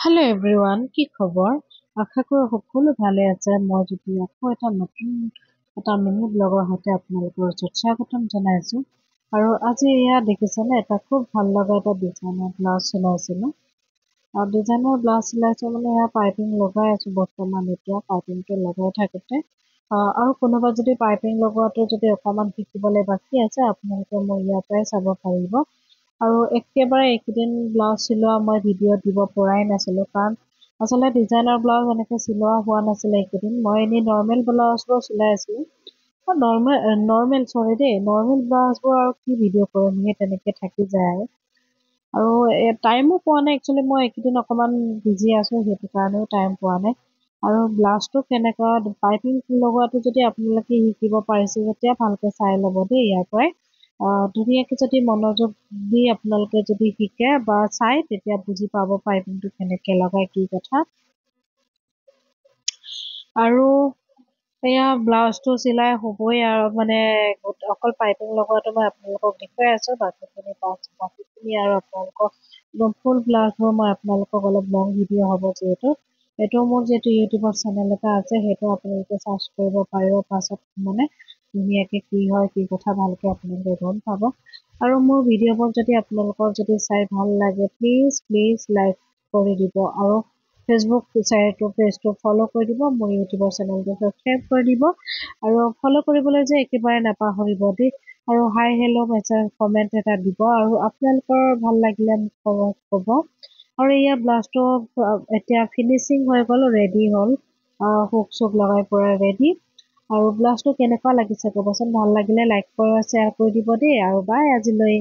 Hello everyone, কি খবৰ? আশা কৰো সকলো ভালে আছে। মই যদি আকৌ এটা নতুন মিনি ব্লগৰ সৈতে আপোনালোকৰ ওচৰত স্বাগতম জনাইছো। আৰু আজি এয়া দেখিছেনে, এটা খুব ভাল লগা এটা ডিজাইনৰ ব্লাউজ চিলাইছিলো। আৰু ডিজাইনৰ ব্লাউজ চিলাইছো মানে এয়া পাইপিং লগাই আছো বৰ্তমান। এতিয়া পাইপিংটো লগাই থাকোতে আৰু কোনোবা যদি পাইপিং লগোৱাটো যদি অকণমান শিকিবলৈ বাকী আছে, আপোনালোকে মোৰ ইয়াৰ পৰাই চাব পাৰিব। আৰু একেবাৰে এইকেইদিন ব্লাউজ চিলোৱা মই ভিডিঅ' দিব পৰাই নাছিলোঁ, কাৰণ আচলতে ডিজাইনৰ ব্লাউজ এনেকৈ চিলোৱা হোৱা নাছিলে এইকেইদিন। মই এনেই নৰ্মেল ব্লাউজবোৰ চিলাই আছিলোঁ। নৰ্মেল ব্লাউজবোৰ আৰু কি ভিডিঅ' কৰিম, সেই তেনেকৈ থাকি যায়। আৰু টাইমো পোৱা নাই, একচুৱেলি মই এইকেইদিন অকণমান বিজি আছোঁ, সেইটো কাৰণেও টাইম পোৱা নাই। আৰু ব্লাউজটো কেনেকুৱা পাইপিং লগোৱাটো যদি আপোনালোকে শিকিব পাৰিছে যেতিয়া ভালকৈ চাই ল'ব দেই ইয়াৰ পৰাই। ধুনীয়াকৈ যদি মনোযোগ দি আপোনালোকে যদি শিকে বা চাই, তেতিয়া বুজি পাব পাইপিংটো কেনেকৈ লগাই কি কথা। আৰু এয়া ব্লাউজটো চিলাই হ'বই আৰু মানে অকল পাইপিং লগোৱাটো মই আপোনালোকক দেখুৱাই আছোঁ। বাকীখিনি আৰু আপোনালোকক একদম ফুল ব্লাউজবোৰ মই আপোনালোকক অলপ লং ভিডিঅ' হ'ব যিহেতু। এইটো মোৰ যিহেতু ইউটিউবৰ চেনেল এটা আছে, সেইটো আপোনালোকে চাৰ্চ কৰিব পাৰিব। পাছত মানে ধুনীয়াকৈ কি হয় কি কথা ভালকৈ আপোনালোকে গম পাব। আৰু মোৰ ভিডিঅ'বোৰ যদি আপোনালোকৰ যদি চাই ভাল লাগে, প্লিজ লাইক কৰি দিব। আৰু ফেচবুক পেজটো ফ'ল' কৰি দিব, মোৰ ইউটিউবৰ চেনেলটো ছাবস্ক্ৰাইব কৰি দিব। আৰু ফ'ল' কৰিবলৈ যে একেবাৰে নাপাহৰিব দেই। আৰু হাই হেল্ল' মেছেজ কমেণ্ট এটা দিব। আৰু আপোনালোকৰ ভাল লাগিলে মোক ক'ব। আৰু এয়া ব্লাউজটো এতিয়া ফিনিচিং হৈ গ'ল, ৰেডি হ'ল। হুক চুক লগাই পৰা ৰেডি। আৰু ব্লাউজটো কেনেকুৱা লাগিছে ক'বচোন। ভাল লাগিলে লাইক কৰি শ্বেয়াৰ কৰি দিব দেই। আৰু বাই আজিলৈ।